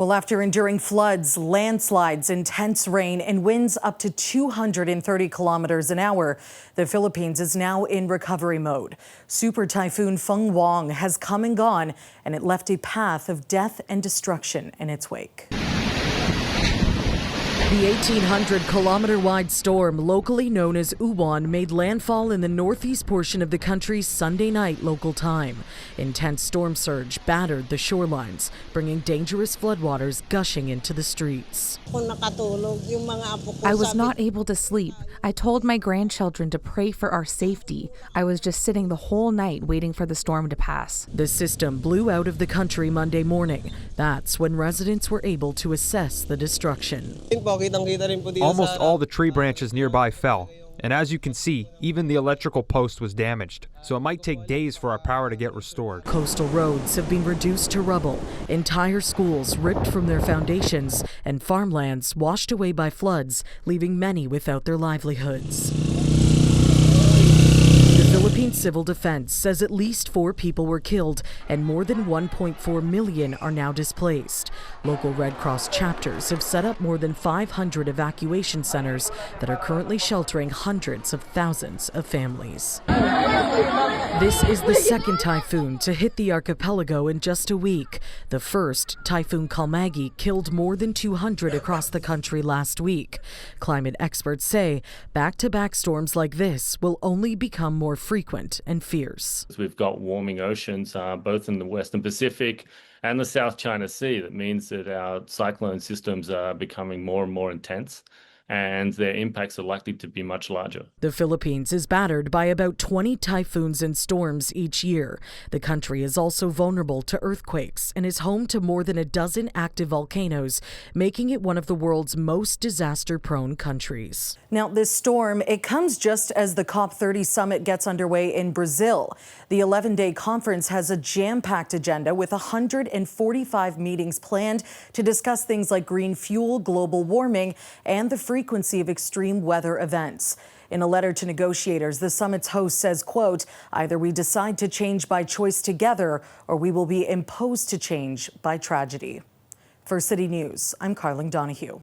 Well, after enduring floods, landslides, intense rain, and winds up to 230 kilometers an hour, the Philippines is now in recovery mode. Super Typhoon Fung-Wong has come and gone, and it left a path of death and destruction in its wake. The 1,800-kilometer-wide storm, locally known as Uwan, made landfall in the northeast portion of the country Sunday night local time. Intense storm surge battered the shorelines, bringing dangerous floodwaters gushing into the streets. I was not able to sleep. I told my grandchildren to pray for our safety. I was just sitting the whole night waiting for the storm to pass. The system blew out of the country Monday morning. That's when residents were able to assess the destruction. Almost all the tree branches nearby fell, and as you can see, even the electrical post was damaged, so it might take days for our power to get restored. Coastal roads have been reduced to rubble, entire schools ripped from their foundations, and farmlands washed away by floods, leaving many without their livelihoods. The Philippine Civil Defense says at least 4 people were killed and more than 1.4 million are now displaced. Local Red Cross chapters have set up more than 500 evacuation centers that are currently sheltering hundreds of thousands of families. This is the second typhoon to hit the archipelago in just a week. The first, Typhoon Kalmagi, killed more than 200 across the country last week. Climate experts say back-to-back storms like this will only become more frequent and fierce. We've got warming oceans, both in the Western Pacific and the South China Sea. That means that our cyclone systems are becoming more and more intense, and their impacts are likely to be much larger. The Philippines is battered by about 20 typhoons and storms each year. The country is also vulnerable to earthquakes and is home to more than a dozen active volcanoes, making it one of the world's most disaster-prone countries. Now, this storm, it comes just as the COP30 summit gets underway in Brazil. The 11-day conference has a jam-packed agenda with 145 meetings planned to discuss things like green fuel, global warming, and the frequency of extreme weather events. In a letter to negotiators, the summit's host says, quote, "Either we decide to change by choice together or we will be imposed to change by tragedy." For City News, I'm Karling Donoghue.